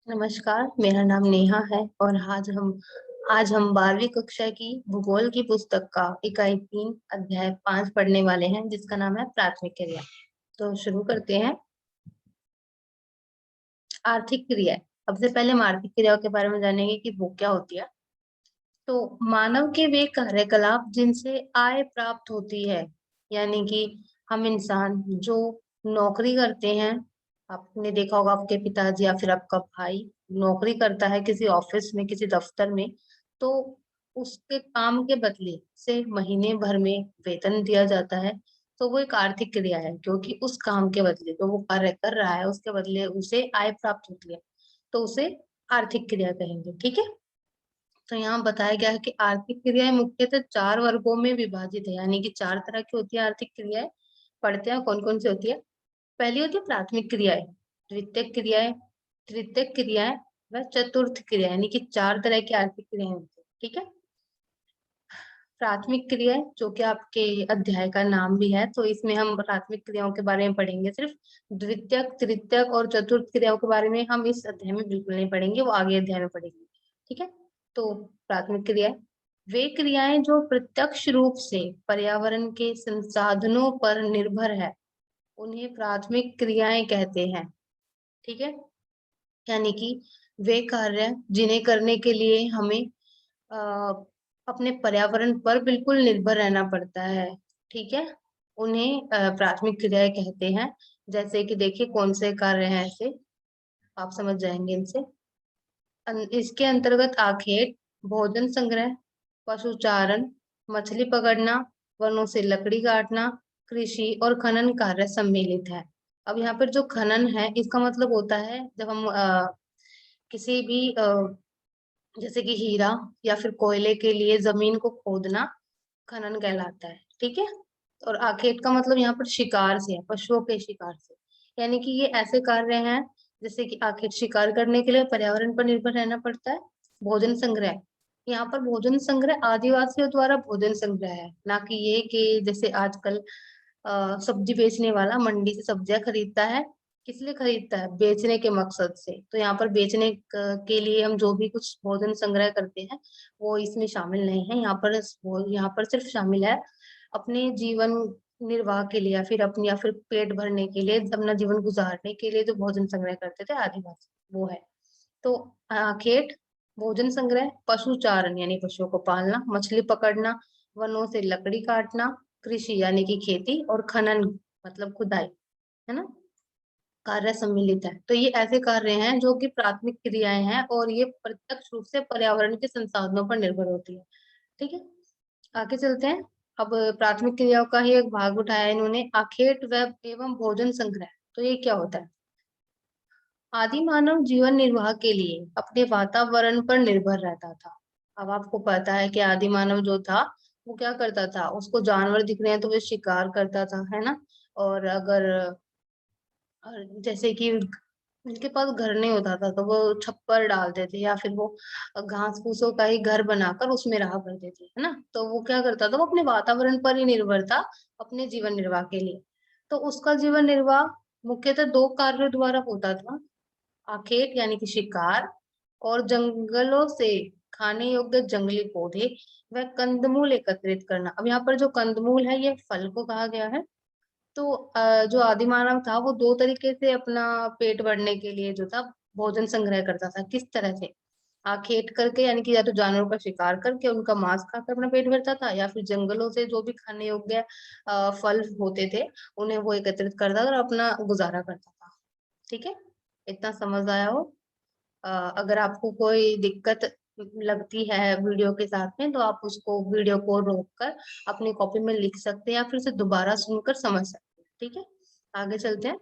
नमस्कार, मेरा नाम नेहा है और आज हम 12वीं कक्षा की भूगोल की पुस्तक का इकाई 3 अध्याय 5 पढ़ने वाले हैं, जिसका नाम है प्राथमिक क्रिया। तो शुरू करते हैं। आर्थिक क्रिया। सबसे पहले हम आर्थिक क्रियाओं के बारे में जानेंगे कि वो क्या होती है। तो मानव के वे कार्यकलाप जिनसे आय प्राप्त होती है, यानी कि हम इंसान जो नौकरी करते हैं। आपने देखा होगा आपके पिताजी या फिर आपका भाई नौकरी करता है किसी ऑफिस में, किसी दफ्तर में। तो उसके काम के बदले से महीने भर में वेतन दिया जाता है। तो वो एक आर्थिक क्रिया है, क्योंकि उस काम के बदले जो वो कार्य कर रहा है उसके बदले उसे आय प्राप्त होती है। तो उसे आर्थिक क्रिया कहेंगे। ठीक है। तो यहाँ बताया गया है कि आर्थिक क्रियाएं मुख्यतः 4 वर्गों में विभाजित है, यानी कि 4 तरह की होती है आर्थिक क्रियाएं। पढ़ते हैं कौन कौन सी होती है। पहली होती है प्राथमिक क्रियाएं, द्वितीयक क्रियाएं, तृतीयक क्रियाएं व चतुर्थ क्रिया, यानी कि 4 तरह की आर्थिक क्रियाएं होती है। ठीक है। प्राथमिक क्रियाएं जो कि आपके अध्याय का नाम भी है, तो इसमें हम प्राथमिक क्रियाओं के बारे में पढ़ेंगे सिर्फ। द्वितीयक, तृतीयक और चतुर्थ क्रियाओं के बारे में हम इस अध्याय में बिल्कुल नहीं पढ़ेंगे, वो आगे अध्याय में पढ़ेंगे। ठीक है। तो प्राथमिक क्रिया वे क्रियाएं जो प्रत्यक्ष रूप से पर्यावरण के संसाधनों पर निर्भर है, उन्हें प्राथमिक क्रियाएं कहते हैं। ठीक है। यानी कि वे कार्य जिन्हें करने के लिए हमें अ, अपने पर्यावरण पर बिल्कुल निर्भर रहना पड़ता है। ठीक है। उन्हें प्राथमिक क्रियाएं कहते हैं। जैसे कि देखिए कौन से कार्य हैं ऐसे, आप समझ जाएंगे इनसे। इसके अंतर्गत आखेट, भोजन संग्रह, पशुचारण, मछली पकड़ना, वनों से लकड़ी काटना, कृषि और खनन कार्य सम्मिलित है। अब यहाँ पर जो खनन है इसका मतलब होता है जब हम किसी भी जैसे कि हीरा या फिर कोयले के लिए जमीन को खोदना खनन कहलाता है। ठीक है। और आखेट का मतलब यहाँ पर शिकार से है, पशुओं के शिकार से। यानी कि ये ऐसे कार्य हैं जैसे कि आखेट शिकार करने के लिए पर्यावरण पर निर्भर रहना पड़ता है। भोजन संग्रह, यहाँ पर भोजन संग्रह आदिवासियों द्वारा भोजन संग्रह है, ना कि ये कि जैसे आजकल सब्जी बेचने वाला मंडी से सब्जियां खरीदता है। किस लिए खरीदता है? बेचने के मकसद से। तो यहाँ पर बेचने के लिए हम जो भी कुछ भोजन संग्रह करते हैं वो इसमें शामिल नहीं है। यहाँ पर सिर्फ शामिल है अपने जीवन निर्वाह के लिए, या फिर पेट भरने के लिए, अपना जीवन गुजारने के लिए जो भोजन संग्रह करते थे आदिवासी, वो है। तो खेत, भोजन संग्रह, पशुचारण यानी पशुओं को पालना, मछली पकड़ना, वनों से लकड़ी काटना, कृषि यानी कि खेती, और खनन मतलब खुदाई, है ना, कार्य सम्मिलित है। तो ये ऐसे कार्य हैं जो कि प्राथमिक क्रियाएं हैं और ये प्रत्यक्ष रूप से पर्यावरण के संसाधनों पर निर्भर होती है। ठीक है। आगे चलते हैं। अब प्राथमिक क्रियाओं का ही एक भाग उठाया है इन्होंने, आखेट वेब एवं भोजन संग्रह। तो ये क्या होता है? आदि मानव जीवन निर्वाह के लिए अपने वातावरण पर निर्भर रहता था। अब आपको पता है कि आदि मानव जो था वो क्या करता था, उसको जानवर दिख रहे हैं तो वो शिकार करता था, है ना। और अगर जैसे कि उनके पास घर नहीं होता था तो वो छप्पर डालते थे, या फिर वो घास फूसों का ही घर बनाकर उसमें रहा करते थे, है ना। तो वो क्या करता था, वो अपने वातावरण पर ही निर्भर था अपने जीवन निर्वाह के लिए। तो उसका जीवन निर्वाह मुख्यतः 2 कार्यों द्वारा होता था। आखेट यानी कि शिकार, और जंगलों से खाने योग्य जंगली पौधे व कंदमूल एकत्रित करना। अब यहाँ पर जो कंदमूल है ये फल को कहा गया है। तो जो आदि मानव था वो 2 तरीके से अपना पेट भरने के लिए जो था भोजन संग्रह करता था। किस तरह से? आखेट करके, यानी कि या तो जानवरों का शिकार करके उनका मांस खाकर अपना पेट भरता था, या फिर जंगलों से जो भी खाने योग्य फल होते थे उन्हें वो एकत्रित करता था और अपना गुजारा करता था। ठीक है। इतना समझ आया हो? अगर आपको कोई दिक्कत लगती है वीडियो के साथ में तो आप उसको वीडियो को रोक कर अपनी कॉपी में लिख सकते हैं, या फिर उसे दोबारा सुनकर समझ सकते हैं। ठीक है। आगे चलते हैं।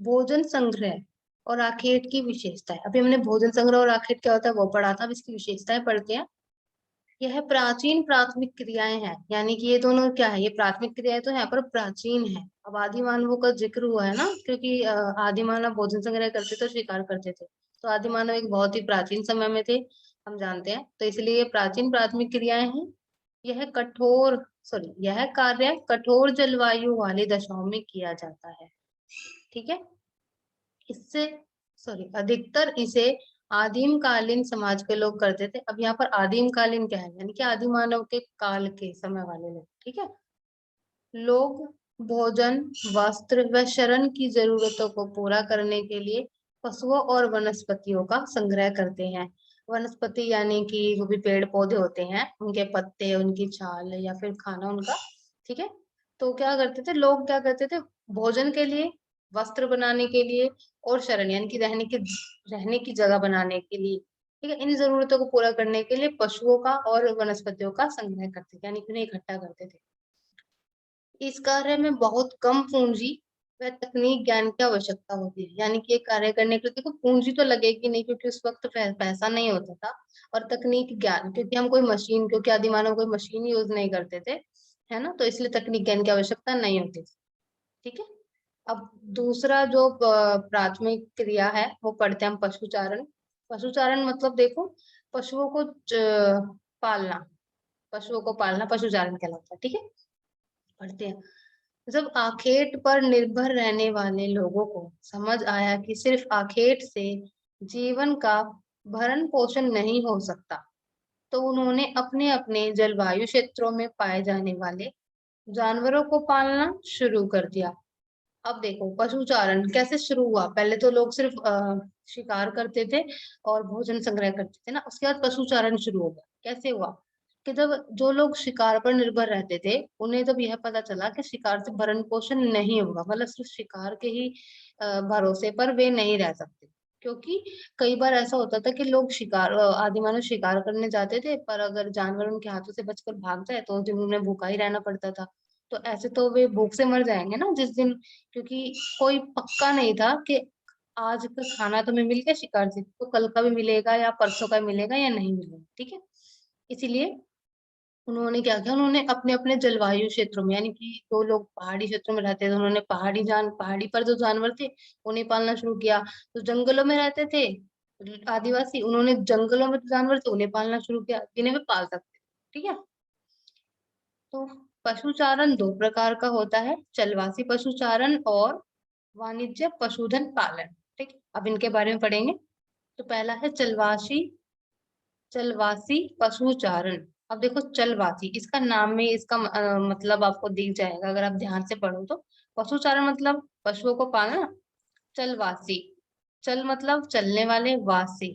भोजन संग्रह और आखेट की विशेषताएं। अभी हमने भोजन संग्रह और आखेट क्या होता है वो पढ़ा था, अब इसकी विशेषताएं पढ़ते हैं। यह प्राचीन प्राथमिक क्रियाएं हैं, यानी कि ये दोनों क्या है, ये प्राथमिक क्रियाएं तो है पर प्राचीन है। अब आदि मानवों का जिक्र हुआ है ना, क्योंकि आदि मानव भोजन संग्रह करते थे, शिकार करते थे। तो आदि मानव एक बहुत ही प्राचीन समय में थे, हम जानते हैं। तो इसलिए ये प्राचीन प्राथमिक क्रियाएं हैं। यह कार्य कठोर जलवायु वाली दशाओं में किया जाता है। ठीक है। इससे अधिकतर इसे आदिम कालीन समाज के लोग करते थे। अब यहाँ पर आदिम कालीन क्या है, यानी कि आदि मानव के काल के समय वाले लोग, ठीक है। लोग भोजन, वस्त्र व शरण की जरूरतों को पूरा करने के लिए पशुओं और वनस्पतियों का संग्रह करते हैं। वनस्पति यानी कि जो भी पेड़ पौधे होते हैं, उनके पत्ते, उनकी छाल या फिर खाना उनका, ठीक है। तो क्या करते थे लोग, क्या करते थे, भोजन के लिए, वस्त्र बनाने के लिए और शरण यानी कि रहने की जगह बनाने के लिए, ठीक है, इन जरूरतों को पूरा करने के लिए पशुओं का और वनस्पतियों का संग्रह करते थे, यानी कि उन्हें इकट्ठा करते थे। इस कार्य में बहुत कम पूंजी व तकनीक ज्ञान की आवश्यकता होती है, यानी कि ये कार्य करने के लिए देखो पूंजी तो लगेगी नहीं, क्योंकि उस वक्त पैसा नहीं होता था, और तकनीक ज्ञान, क्योंकि हम कोई मशीन, क्योंकि आदि मानव कोई मशीन यूज नहीं करते थे, है ना, तो इसलिए तकनीक ज्ञान की आवश्यकता नहीं होती थी, ठीक है। अब दूसरा जो प्राथमिक क्रिया है वो पढ़ते हैं हम, पशुचारण। पशुचारण मतलब देखो, पशुओं को पालना, पशुओं को पालना पशुचारण कहलाता है, ठीक है। पढ़ते हैं। जब आखेट पर निर्भर रहने वाले लोगों को समझ आया कि सिर्फ आखेट से जीवन का भरण पोषण नहीं हो सकता, तो उन्होंने अपने अपने जलवायु क्षेत्रों में पाए जाने वाले जानवरों को पालना शुरू कर दिया। अब देखो पशुचारण कैसे शुरू हुआ। पहले तो लोग सिर्फ शिकार करते थे और भोजन संग्रह करते थे ना, उसके बाद पशुचारण शुरू हो गया। कैसे हुआ कि जब जो लोग शिकार पर निर्भर रहते थे, उन्हें जब यह पता चला कि शिकार से भरण पोषण नहीं होगा, मतलब सिर्फ शिकार के ही भरोसे पर वे नहीं रह सकते, क्योंकि कई बार ऐसा होता था कि लोग आदि मानव शिकार करने जाते थे, पर अगर जानवर उनके हाथों से बचकर भाग जाए तो उस दिन उन्हें भूखा ही रहना पड़ता था। तो ऐसे तो वे भूख से मर जाएंगे ना जिस दिन, क्योंकि कोई पक्का नहीं था कि आज का खाना तुम्हें मिल गया शिकार से, तो कल का भी मिलेगा या परसों का मिलेगा या नहीं मिलेगा, ठीक है। इसीलिए उन्होंने क्या किया, उन्होंने अपने अपने जलवायु क्षेत्रों में, यानी कि जो लोग पहाड़ी क्षेत्रों में रहते थे, उन्होंने पहाड़ी पर जो जानवर थे उन्हें पालना शुरू किया। तो जंगलों में रहते थे आदिवासी, उन्होंने जंगलों में जो जानवर थे उन्हें पालना शुरू किया, जिन्हें वे पाल सकते थे, ठीक है। तो पशुचारण दो प्रकार का होता है, चलवासी पशुचारण और वाणिज्य पशुधन पालन, ठीक है। अब इनके बारे में पढ़ेंगे। तो पहला है चलवासी पशुचारण। अब देखो चलवासी, इसका नाम में इसका मतलब आपको दिख जाएगा अगर आप ध्यान से पढ़ो तो। पशुचारण मतलब पशुओं को पालना, चलवासी, चल मतलब चलने वाले, वासी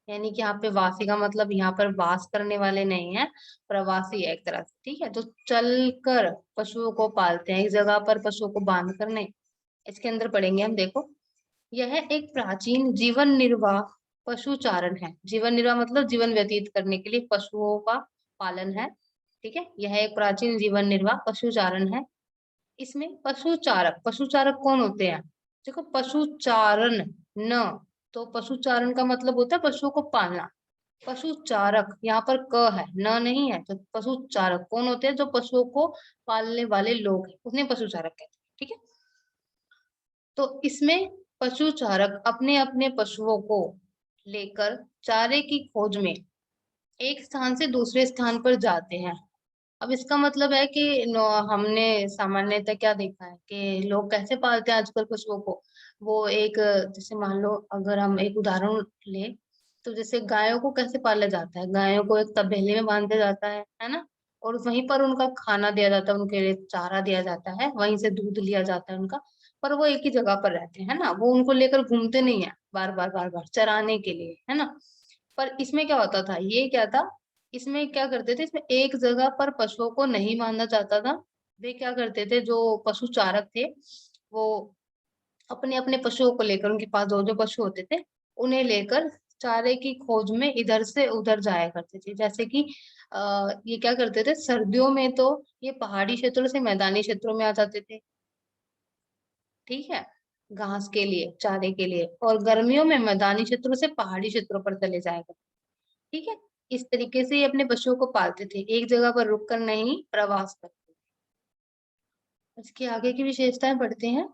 यानी कि यहाँ पे वासी का मतलब यहाँ पर वास करने वाले नहीं है, प्रवासी है एक तरह से, ठीक है। तो चल कर पशुओं को पालते हैं, एक जगह पर पशुओं को बांध कर नहीं। इसके अंदर पढ़ेंगे हम, देखो यह एक प्राचीन जीवन निर्वाह पशुचारण है। जीवन निर्वाह मतलब जीवन व्यतीत करने के लिए पशुओं का पालन है, ठीक है। यह एक प्राचीन जीवन निर्वाह पशुचारण है। इसमें पशुचारक कौन होते हैं, देखो पशुचारण न, तो पशुचारण का मतलब होता है पशुओं को पालना। पशुचारक यहाँ पर क है, न नहीं है, तो पशुचारक कौन होते हैं, जो पशुओं को पालने वाले लोग हैं, उन्हें पशुचारक कहते हैं, ठीक है। तो इसमें पशुचारक अपने अपने पशुओं को लेकर चारे की खोज में एक स्थान से दूसरे स्थान पर जाते हैं। अब इसका मतलब है कि हमने सामान्यतः क्या देखा है कि लोग कैसे पालते हैं आजकल पशुओं को। वो एक, जैसे मान लो अगर हम एक उदाहरण ले, तो जैसे गायों को कैसे पाला जाता है, गायों को एक तबेले में बांधा जाता है ना, और वहीं पर उनका खाना दिया जाता है, उनके लिए चारा दिया जाता है, वहीं से दूध लिया जाता है उनका। पर वो एक ही जगह पर रहते हैं ना, वो उनको लेकर घूमते नहीं है बार बार चराने के लिए, है ना। पर इसमें क्या होता था, ये क्या था, इसमें क्या करते थे, इसमें एक जगह पर पशुओं को नहीं बांधा जाता था। वे क्या करते थे, जो पशु चारक थे वो अपने अपने पशुओं को लेकर, उनके पास जो जो पशु होते थे उन्हें लेकर चारे की खोज में इधर से उधर जाया करते थे। जैसे कि ये क्या करते थे, सर्दियों में तो ये पहाड़ी क्षेत्रों से मैदानी क्षेत्रों में आ जाते थे, ठीक है, घास के लिए, चारे के लिए, और गर्मियों में मैदानी क्षेत्रों से पहाड़ी क्षेत्रों पर चले जाया करते, ठीक है। इस तरीके से ये अपने पशुओं को पालते थे, एक जगह पर रुक कर नहीं, प्रवास करते। इसके आगे की विशेषताएं पढ़ते हैं।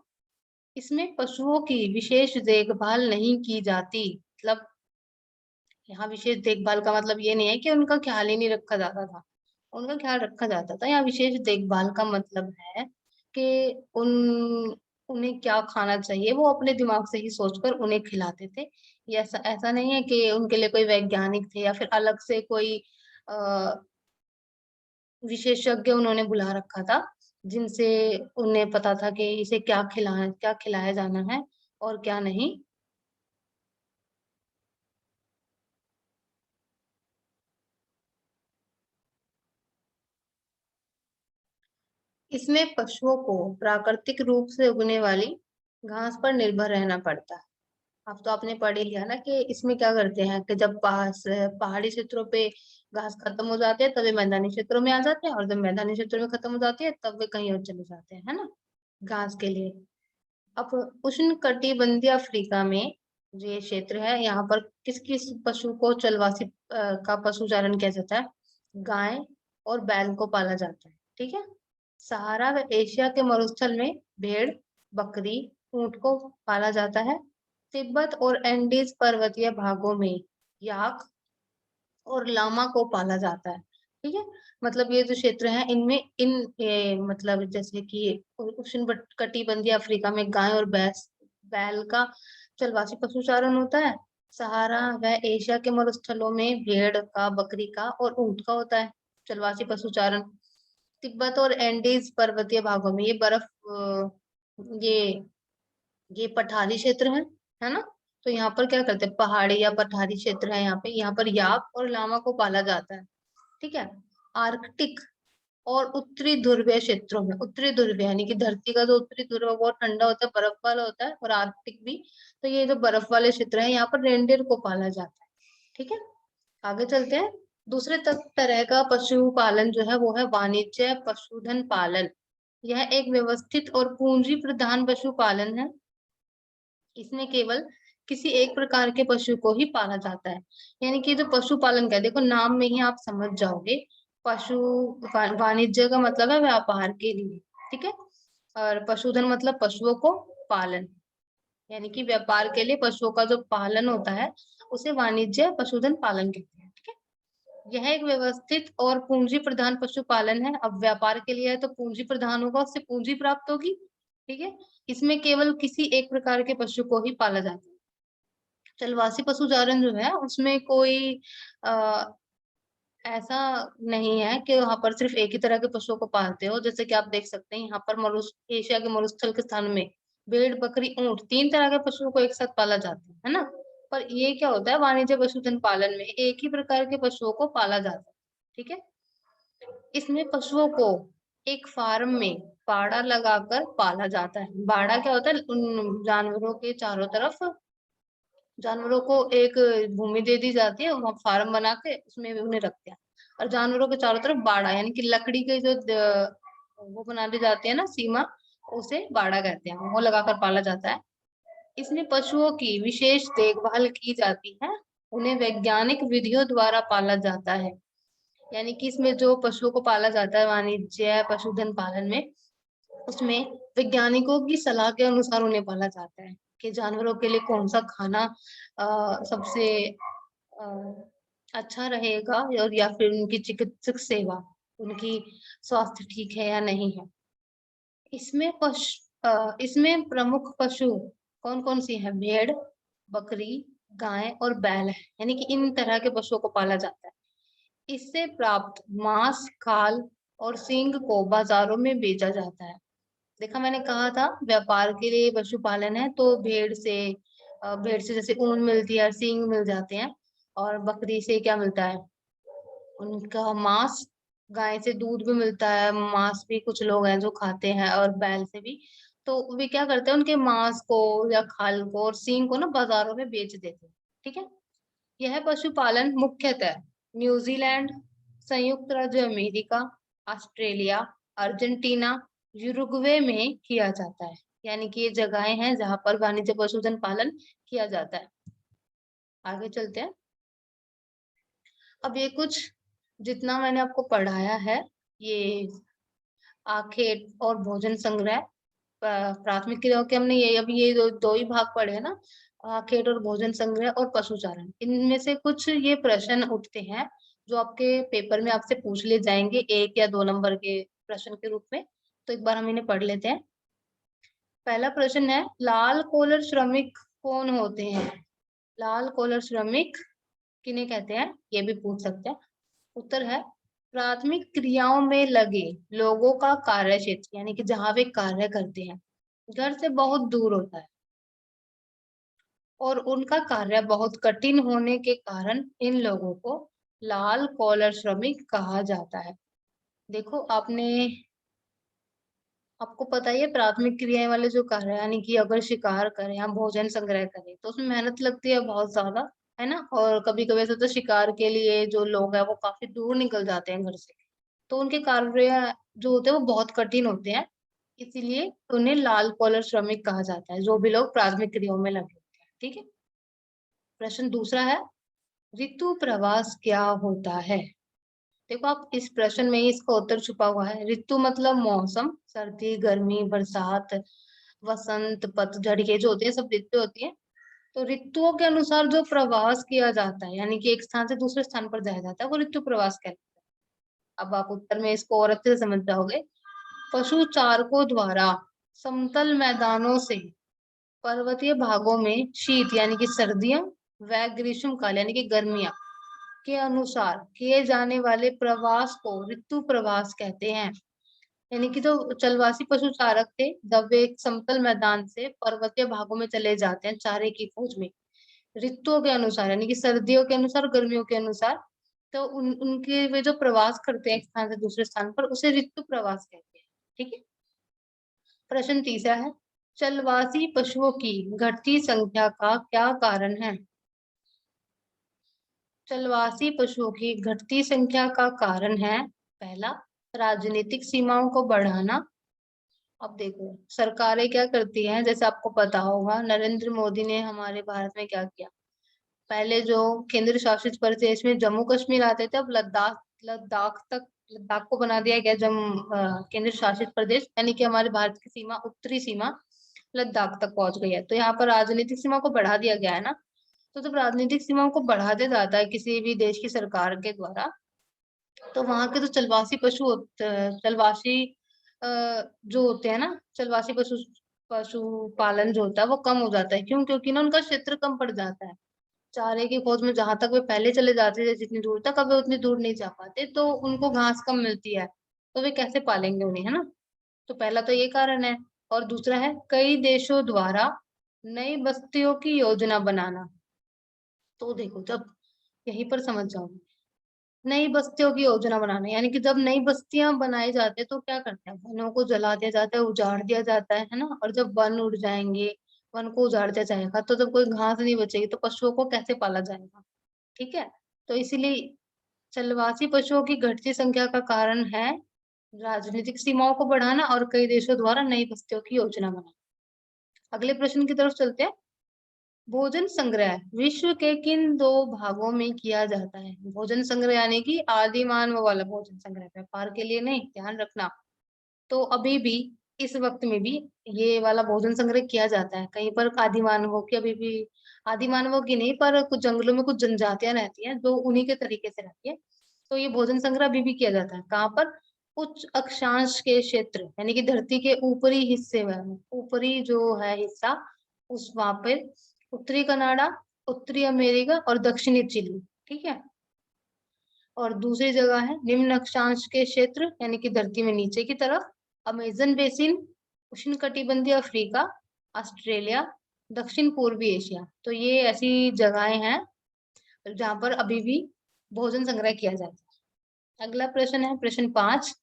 इसमें पशुओं की विशेष देखभाल नहीं की जाती, मतलब यहाँ विशेष देखभाल का मतलब ये नहीं है कि उनका ख्याल ही नहीं रखा जाता था, उनका ख्याल रखा जाता था। यहाँ विशेष देखभाल का मतलब है कि उन उन्हें क्या खाना चाहिए वो अपने दिमाग से ही सोचकर उन्हें खिलाते थे। ये ऐसा ऐसा नहीं है कि उनके लिए कोई वैज्ञानिक थे या फिर अलग से कोई अ, विशेषज्ञ उन्होंने बुला रखा था, जिनसे उन्हें पता था कि इसे क्या खिलाया जाना है और क्या नहीं। इसमें पशुओं को प्राकृतिक रूप से उगने वाली घास पर निर्भर रहना पड़ता है। अब तो आपने पढ़ ही लिया ना कि इसमें क्या करते हैं कि जब पहाड़ी क्षेत्रों पे घास खत्म हो जाते हैं तब ये मैदानी क्षेत्रों में आ जाते हैं, और जब मैदानी क्षेत्रों में खत्म हो जाती है तब वे कहीं और चले जाते हैं, है ना, घास के लिए। अब उष्ण कटिबंधीय अफ्रीका में जो ये क्षेत्र है, यहाँ पर किस किस पशु को चलवासी का पशुचारण किया जाता है? गाय और बैल को पाला जाता है, ठीक है। सहारा व एशिया के मरुस्थल में भेड़, बकरी, ऊंट को पाला जाता है। तिब्बत और एंडीज पर्वतीय भागों में याक और लामा को पाला जाता है, ठीक है। मतलब ये जो क्षेत्र है इनमें मतलब जैसे कि उष्ण कटिबंधीय अफ्रीका में गाय और भैंस बैल का चलवासी पशुचारण होता है। सहारा व एशिया के मरुस्थलों में भेड़ का, बकरी का और ऊंट का होता है चलवासी पशुचारण। तिब्बत और एंडीज पर्वतीय भागों में ये ये ये पठारी क्षेत्र है ना। तो यहाँ पर क्या करते हैं, पहाड़ी या पठारी क्षेत्र है यहाँ पर याक और लामा को पाला जाता है, ठीक है। आर्कटिक और उत्तरी ध्रुवीय क्षेत्रों में, उत्तरी ध्रुवीय यानी कि धरती का जो उत्तरी ध्रुव है, बहुत ठंडा होता है, बर्फ वाला होता है, और आर्कटिक भी। तो ये जो बर्फ वाले क्षेत्र है यहाँ पर रेंडियर को पाला जाता है, ठीक है। आगे चलते हैं। दूसरे तरह का पशुपालन जो है वो है वाणिज्य पशुधन पालन। यह एक व्यवस्थित और पूंजी प्रधान पशुपालन है। इसमें केवल किसी एक प्रकार के पशु को ही पाला जाता है। यानी कि जो पशुपालन का है, देखो नाम में ही आप समझ जाओगे। पशु वाणिज्य का मतलब है व्यापार के लिए, ठीक है। और पशुधन मतलब पशुओं को पालन, यानी कि व्यापार के लिए पशुओं का जो पालन होता है उसे वाणिज्य पशुधन पालन कहते हैं, ठीक है। यह एक व्यवस्थित और पूंजी प्रधान पशुपालन है। अब व्यापार के लिए है तो पूंजी प्रधान होगा, उससे पूंजी प्राप्त होगी, ठीक है। इसमें केवल किसी एक प्रकार के पशु को ही पाला जाता है। चलवासी पशुचारण जो है उसमें कोई आ, ऐसा नहीं है कि वहां पर सिर्फ एक ही तरह के पशुओं को पालते हो। जैसे कि आप देख सकते हैं यहाँ पर एशिया के मरुस्थल के स्थान में भेड़, बकरी, ऊंट, तीन तरह के पशुओं को एक साथ पाला जाता है ना। पर ये क्या होता है, वाणिज्य पशुधन पालन में एक ही प्रकार के पशुओं को पाला जाता है, ठीक है। इसमें पशुओं को एक फार्म में बाड़ा लगाकर पाला जाता है। बाड़ा क्या होता है, उन जानवरों के चारों तरफ जानवरों को एक भूमि दे दी जाती है, वहां फार्म बना के उसमें भी उन्हें रखते हैं। और जानवरों के चारों तरफ बाड़ा, यानी कि लकड़ी के जो वो बना दी जाती है ना सीमा, उसे बाड़ा कहते हैं, वो लगाकर पाला जाता है। इसमें पशुओं की विशेष देखभाल की जाती है। उन्हें वैज्ञानिक विधियों द्वारा पाला जाता है। यानी कि इसमें जो पशुओं को पाला जाता है वाणिज्य पशुधन पालन में, उसमें वैज्ञानिकों की सलाह के अनुसार उन्हें पाला जाता है कि जानवरों के लिए कौन सा खाना सबसे अ, अच्छा रहेगा, और या फिर उनकी चिकित्सक सेवा, उनकी स्वास्थ्य ठीक है या नहीं है। इसमें प्रमुख पशु कौन कौन सी है? भेड़, बकरी, गाय और बैल है। यानी कि इन तरह के पशुओं को पाला जाता है। इससे प्राप्त मांस, खाल और सींग को बाजारों में बेचा जाता है। देखा, मैंने कहा था व्यापार के लिए पशुपालन है, तो भेड़ से जैसे ऊन मिलती है, सींग मिल जाते हैं। और बकरी से क्या मिलता है? उनका मांस। गाय से दूध भी मिलता है, मांस भी कुछ लोग हैं जो खाते हैं, और बैल से भी। तो वे क्या करते हैं, उनके मांस को या खाल को और सींग को ना बाजारों में बेच देते हैं, ठीक है। यह पशुपालन मुख्यतः न्यूजीलैंड, संयुक्त राज्य अमेरिका, ऑस्ट्रेलिया, अर्जेंटीना, यूरुग्वे में किया जाता है। यानी कि ये जगहें हैं जहां पर वाणिज्य पशुधन पालन किया जाता है। आगे चलते हैं। अब ये कुछ जितना मैंने आपको पढ़ाया है, ये आखेट और भोजन संग्रह, प्राथमिक क्रियाओं के हमने ये अभी ये दो ही भाग पढ़े हैं ना, आखेट और भोजन संग्रह और पशुचारण। इनमें से कुछ ये प्रश्न उठते हैं जो आपके पेपर में आपसे पूछ लिए जाएंगे, 1 या 2 नंबर के प्रश्न के रूप में। तो एक बार हम इन्हें पढ़ लेते हैं। पहला प्रश्न है, लाल कॉलर श्रमिक कौन होते हैं? लाल कॉलर श्रमिक किन्हें कहते हैं, ये भी पूछ सकते हैं। उत्तर है, प्राथमिक क्रियाओं में लगे लोगों का कार्य क्षेत्र, यानी कि जहां वे कार्य करते हैं घर से बहुत दूर होता है और उनका कार्य बहुत कठिन होने के कारण इन लोगों को लाल कॉलर श्रमिक कहा जाता है। देखो आपको पता ही है, प्राथमिक क्रियाएं वाले जो कार्य है, यानी कि अगर शिकार करें या भोजन संग्रह करें तो उसमें मेहनत लगती है बहुत ज्यादा, है ना। और कभी कभी ऐसा तो शिकार के लिए जो लोग हैं वो काफी दूर निकल जाते हैं घर से, तो उनके कार्य जो होते हैं वो बहुत कठिन होते हैं, इसीलिए उन्हें लाल कॉलर श्रमिक कहा जाता है, जो भी लोग प्राथमिक क्रियाओं में लगे होते हैं। ठीक है। प्रश्न दूसरा है, ऋतु प्रवास क्या होता है? देखो, आप इस प्रश्न में ही इसका उत्तर छुपा हुआ है। ऋतु मतलब मौसम, सर्दी, गर्मी, बरसात, वसंत, पतझड़, ये जो होती है सब ऋतु होती है। तो ऋतुओं के अनुसार जो प्रवास किया जाता है, यानी कि एक स्थान से दूसरे स्थान पर जाया जाता है, वो ऋतु प्रवास कहलाता है। अब आप उत्तर में इसको और अच्छे से समझ जाओगे। पशु चारकों द्वारा समतल मैदानों से पर्वतीय भागों में शीत यानी कि सर्दियां व ग्रीष्म काल यानी कि गर्मियां के अनुसार किए जाने वाले प्रवास को ऋतु प्रवास कहते हैं। यानी कि जो चलवासी पशु चारक थे, जब वे एक समतल मैदान से पर्वतीय भागों में चले जाते हैं चारे की खोज में, ऋतुओं के अनुसार यानी कि सर्दियों के अनुसार, गर्मियों के अनुसार, तो उनके वे जो प्रवास करते हैं एक स्थान से दूसरे स्थान पर, उसे ऋतु प्रवास कहते हैं। ठीक है। प्रश्न तीसरा है, चलवासी पशुओं की घटती संख्या का क्या कारण है? चलवासी पशुओं की घटती संख्या का कारण है, पहला, राजनीतिक सीमाओं को बढ़ाना। अब देखो, सरकारें क्या करती हैं, जैसे आपको पता होगा नरेंद्र मोदी ने हमारे भारत में क्या किया। पहले जो केंद्र शासित प्रदेश में जम्मू कश्मीर आते थे, अब लद्दाख लद्दाख को बना दिया गया केंद्र शासित प्रदेश, यानी कि हमारे भारत की सीमा, उत्तरी सीमा लद्दाख तक पहुंच गई है। तो यहाँ पर राजनीतिक सीमा को बढ़ा दिया गया है ना। तो जब राजनीतिक सीमाओं को बढ़ा दिया जाता है किसी भी देश की सरकार के द्वारा, तो वहां के जो चलवासी जो होते हैं ना, चलवासी पशुपालन जो होता है वो कम हो जाता है। क्यों? क्योंकि ना उनका क्षेत्र कम पड़ जाता है। चारे की खोज में जहां तक वे पहले चले जाते थे जितनी दूर तक, अब वे उतनी दूर नहीं जा पाते, तो उनको घास कम मिलती है, तो वे कैसे पालेंगे उन्हें, है ना। तो पहला तो ये कारण है। और दूसरा है, कई देशों द्वारा नई बस्तियों की योजना बनाना। तो देखो, जब यहीं पर समझ जाओ, नई बस्तियों की योजना बनाना यानी कि जब नई बस्तियां बनाई जाती है तो क्या करते हैं, वनों को जला दिया जाता है, उजाड़ दिया जाता है ना। और जब वन उड़ जाएंगे, वन को उजाड़ दिया जाएगा, तो जब कोई घास नहीं बचेगी तो पशुओं को कैसे पाला जाएगा? ठीक है। तो इसीलिए चलवासी पशुओं की घटती संख्या का कारण है राजनीतिक सीमाओं को बढ़ाना और कई देशों द्वारा नई बस्तियों की योजना बनाना। अगले प्रश्न की तरफ चलते हैं। भोजन संग्रह विश्व के किन दो भागों में किया जाता है? भोजन संग्रह यानी कि आदि मानव वाला भोजन संग्रह, व्यापार के लिए नहीं, ध्यान रखना। तो अभी भी, इस वक्त में भी ये वाला भोजन संग्रह किया जाता है। कहीं पर आदि मानवों की अभी भी, आदि मानवों की नहीं, पर कुछ जंगलों में कुछ जनजातियां रहती हैं जो उन्हीं के तरीके से रहती है। तो ये भोजन संग्रह अभी भी किया जाता है। कहाँ पर? उच्च अक्षांश के क्षेत्र यानी कि धरती के ऊपरी हिस्से में, ऊपरी जो है हिस्सा, उस वहां पे उत्तरी कनाडा, उत्तरी अमेरिका और दक्षिणी चिली। ठीक है। और दूसरी जगह है निम्न अक्षांश के क्षेत्र यानी कि धरती में नीचे की तरफ, अमेजन बेसिन, उष्णकटिबंधीय अफ्रीका, ऑस्ट्रेलिया, दक्षिण पूर्वी एशिया। तो ये ऐसी जगहें हैं जहां पर अभी भी भोजन संग्रह किया जाता है। अगला प्रश्न है प्रश्न 5,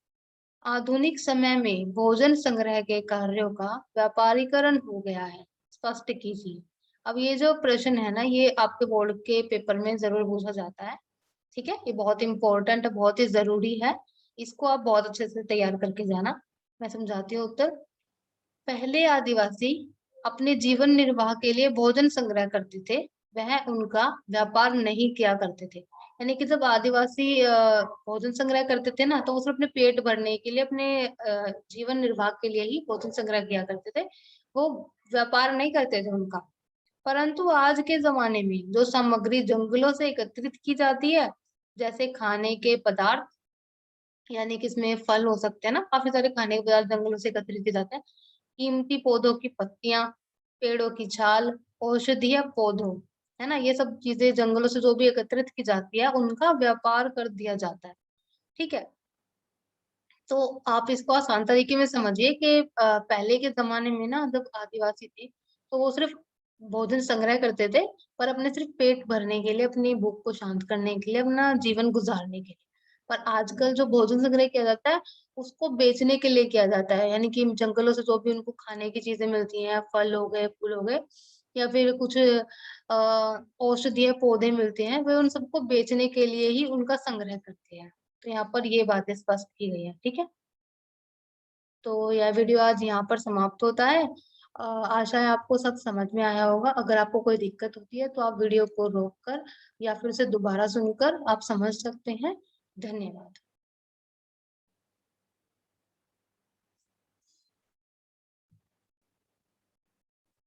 आधुनिक समय में भोजन संग्रह के कार्यों का व्यापारीकरण हो गया है, स्पष्ट कीजिए। अब ये जो प्रश्न है ना, ये आपके बोर्ड के पेपर में जरूर पूछा जाता है। ठीक है। ये बहुत इंपॉर्टेंट, बहुत ही जरूरी है, इसको आप बहुत अच्छे से तैयार करके जाना। मैं समझाती हूँ उत्तर। पहले आदिवासी अपने जीवन निर्वाह के लिए भोजन संग्रह करते थे, वह उनका व्यापार नहीं किया करते थे। यानी कि जब आदिवासी भोजन संग्रह करते थे ना, तो वो सिर्फ अपने पेट भरने के लिए, अपने जीवन निर्वाह के लिए ही भोजन संग्रह किया करते थे। वो व्यापार नहीं करते थे उनका। परंतु आज के जमाने में जो सामग्री जंगलों से एकत्रित की जाती है, जैसे खाने के पदार्थ, यानी कि इसमें फल हो सकते हैं ना, काफी सारे खाने के पदार्थ जंगलों से एकत्रित किए जाते हैं, कीमती पौधों की पत्तियाँ, पेड़ों की छाल, औषधीय पौधों, है ना? ये सब चीज़ें जंगलों से जो भी एकत्रित की जाती है, उनका व्यापार कर दिया जाता है, ठीक है? तो आप इसको आसान तरीके में समझिए कि पहले के ज़माने में ना जब आदिवासी थे, तो वो सिर्फ़ भोजन संग्रह करते थे, पर अपने सिर्फ़ पेट भरने के लिए, अपनी भूख को शांत करने के लिए, अपना जीवन गुज़ारने के लिए। पर आजकल जो भोजन संग्रह किया जाता है, उसको बेचने के लिए किया जाता है, यानी कि जंगलों से जो भी उनको खाने की चीज़ें मिलती हैं, फल हो गए, फूल हो गए या फिर कुछ औषधीय पौधे मिलते हैं, वे उन सबको बेचने के लिए ही उनका संग्रह करते हैं। तो यहाँ पर ये बातें स्पष्ट की गई हैं, ठीक है? तो यह वीडियो आज यहाँ पर समाप्त होता है। आशा है आपको सब समझ में आया होगा। अगर आपको कोई दिक्कत होती है तो आप वीडियो को रोक कर या फिर उसे दोबारा सुनकर आप समझ सकते हैं। धन्यवाद।